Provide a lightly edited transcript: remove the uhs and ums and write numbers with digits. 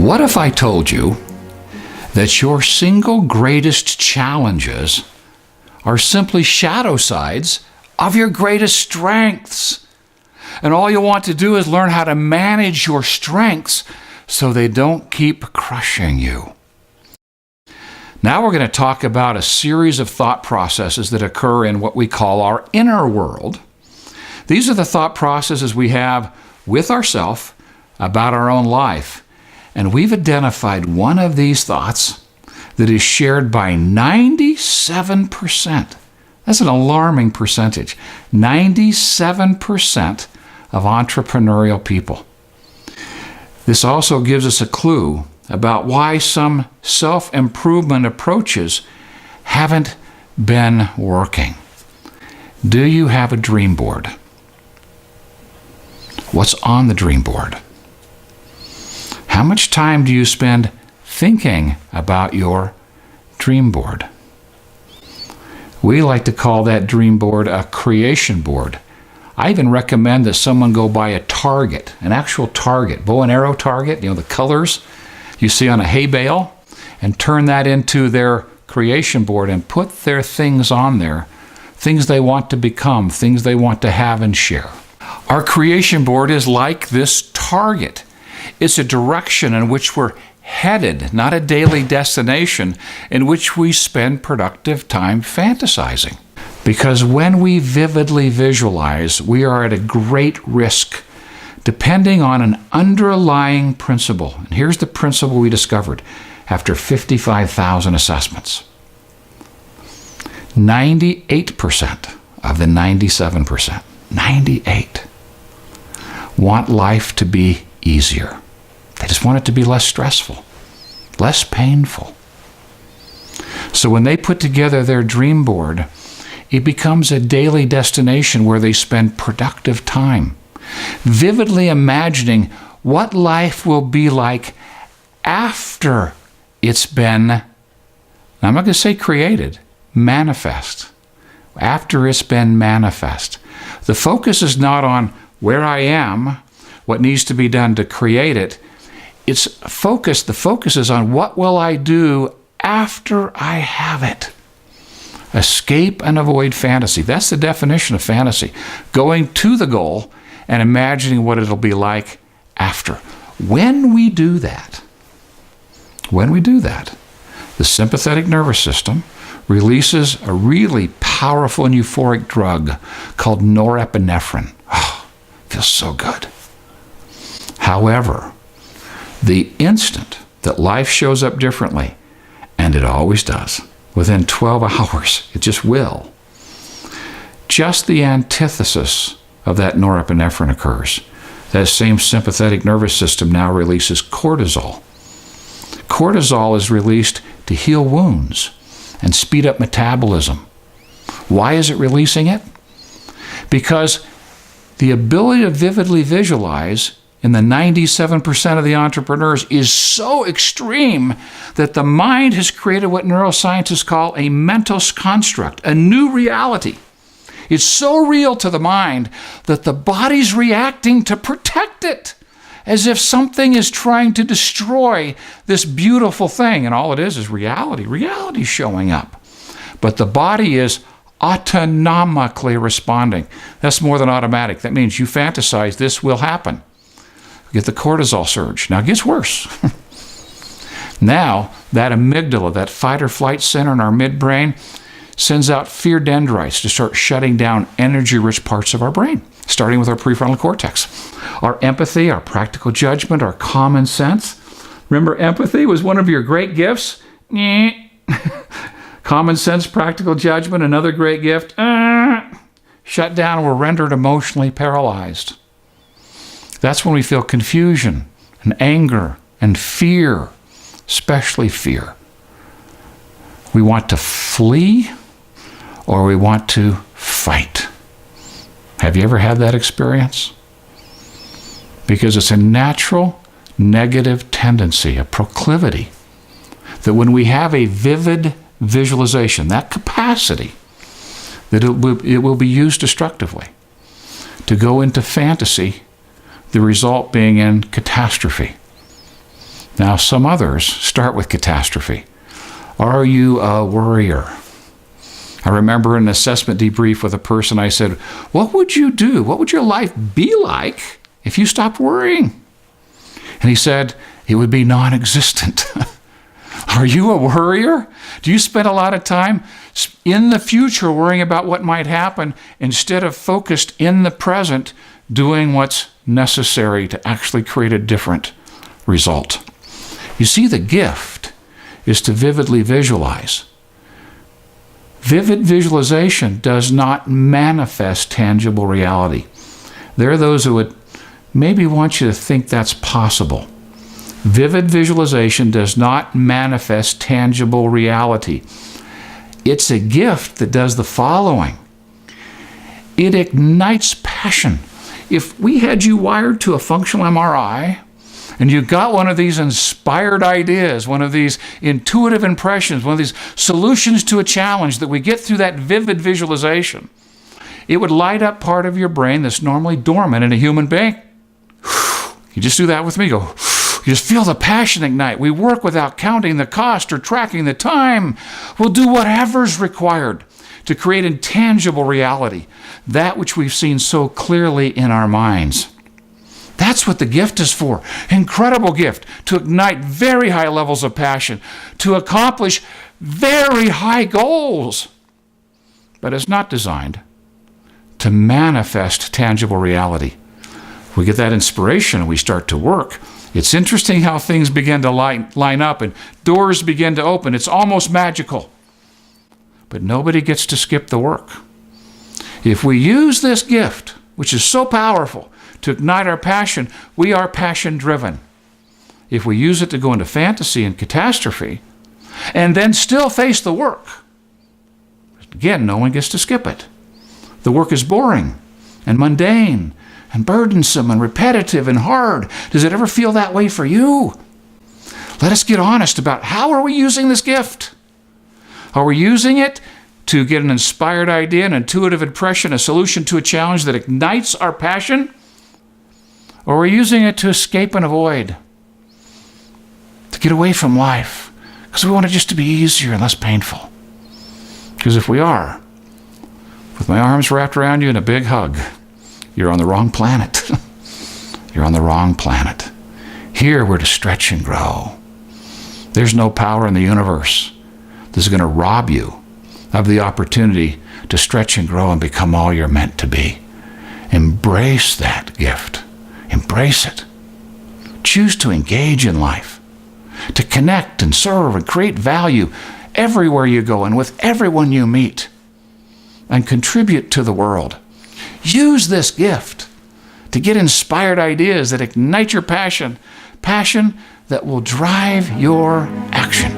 What if I told you that your single greatest challenges are simply shadow sides of your greatest strengths? And all you want to do is learn how to manage your strengths so they don't keep crushing you. Now we're going to talk about a series of thought processes that occur in what we call our inner world. These are the thought processes we have with ourselves about our own life. And we've identified one of these thoughts that is shared by 97%. That's an alarming percentage. 97% of entrepreneurial people. This also gives us a clue about why some self-improvement approaches haven't been working. Do you have a dream board? What's on the dream board? How much time do you spend thinking about your dream board? We like to call that dream board a creation board. I even recommend that someone go buy a target, an actual target, bow and arrow target, the colors you see on a hay bale, and turn that into their creation board and put their things on there, things they want to become, things they want to have and share. Our creation board is like this target. It's a direction in which we're headed, not a daily destination in which we spend productive time fantasizing. Because when we vividly visualize, we are at a great risk, depending on an underlying principle. And here's the principle we discovered after 55,000 assessments. 98% of the 97%, 98, want life to be easier. They just want it to be less stressful, less painful. So when they put together their dream board, it becomes a daily destination where they spend productive time, vividly imagining what life will be like after it's been, I'm not going to say created, manifest. After it's been manifest. The focus is not on where I am, what needs to be done to create it. The focus is on what will I do after I have it. Escape and avoid fantasy. That's the definition of fantasy. Going to the goal and imagining what it'll be like after. When we do that, the sympathetic nervous system releases a really powerful and euphoric drug called norepinephrine. Oh, feels so good. However, the instant that life shows up differently, and it always does, within 12 hours, it just will, just the antithesis of that norepinephrine occurs. That same sympathetic nervous system now releases cortisol. Cortisol is released to heal wounds and speed up metabolism. Why is it releasing it? Because the ability to vividly visualize in the 97% of the entrepreneurs is so extreme that the mind has created what neuroscientists call a mental construct, a new reality. It's so real to the mind that the body's reacting to protect it, as if something is trying to destroy this beautiful thing. And all it is reality. Reality's showing up. But the body is autonomically responding. That's more than automatic. That means you fantasize this will happen. You get the cortisol surge. Now it gets worse. Now that amygdala, that fight or flight center in our midbrain, sends out fear dendrites to start shutting down energy-rich parts of our brain, starting with our prefrontal cortex. Our empathy, our practical judgment, our common sense. Remember, empathy was one of your great gifts? Common sense, practical judgment, another great gift. Shut down, we're rendered emotionally paralyzed. That's when we feel confusion and anger and fear, especially fear. We want to flee or we want to fight. Have you ever had that experience? Because it's a natural negative tendency, a proclivity, that when we have a vivid visualization, that capacity, that it will be used destructively, to go into fantasy, the result being in catastrophe. Now, some others start with catastrophe. Are you a worrier? I remember an assessment debrief with a person. I said, what would you do? What would your life be like if you stopped worrying? And he said, it would be non-existent. Are you a worrier? Do you spend a lot of time in the future worrying about what might happen instead of focused in the present doing what's necessary to actually create a different result? You see, the gift is to vividly visualize. Vivid visualization does not manifest tangible reality. There are those who would maybe want you to think that's possible. Vivid visualization does not manifest tangible reality. It's a gift that does the following. It ignites passion. If we had you wired to a functional MRI, and you got one of these inspired ideas, one of these intuitive impressions, one of these solutions to a challenge that we get through that vivid visualization, it would light up part of your brain that's normally dormant in a human being. You just do that with me. Go. You just feel the passion ignite. We work without counting the cost or tracking the time. We'll do whatever's required to create intangible reality, that which we've seen so clearly in our minds. That's what the gift is for. Incredible gift to ignite very high levels of passion, to accomplish very high goals. But it's not designed to manifest tangible reality. We get that inspiration and we start to work. It's interesting how things begin to line up and doors begin to open. It's almost magical. But nobody gets to skip the work. If we use this gift, which is so powerful, to ignite our passion, we are passion-driven. If we use it to go into fantasy and catastrophe, and then still face the work, again, no one gets to skip it. The work is boring and mundane and burdensome and repetitive and hard. Does it ever feel that way for you? Let us get honest about how are we using this gift? Are we using it to get an inspired idea, an intuitive impression, a solution to a challenge that ignites our passion? Or we're using it to escape and avoid, to get away from life, because we want it just to be easier and less painful. Because if we are, with my arms wrapped around you in a big hug, you're on the wrong planet. You're on the wrong planet. Here we're to stretch and grow. There's no power in the universe that's going to rob you of the opportunity to stretch and grow and become all you're meant to be. Embrace that gift. Embrace it. Choose to engage in life, to connect and serve and create value everywhere you go and with everyone you meet, and contribute to the world. Use this gift to get inspired ideas that ignite your passion, passion that will drive your action.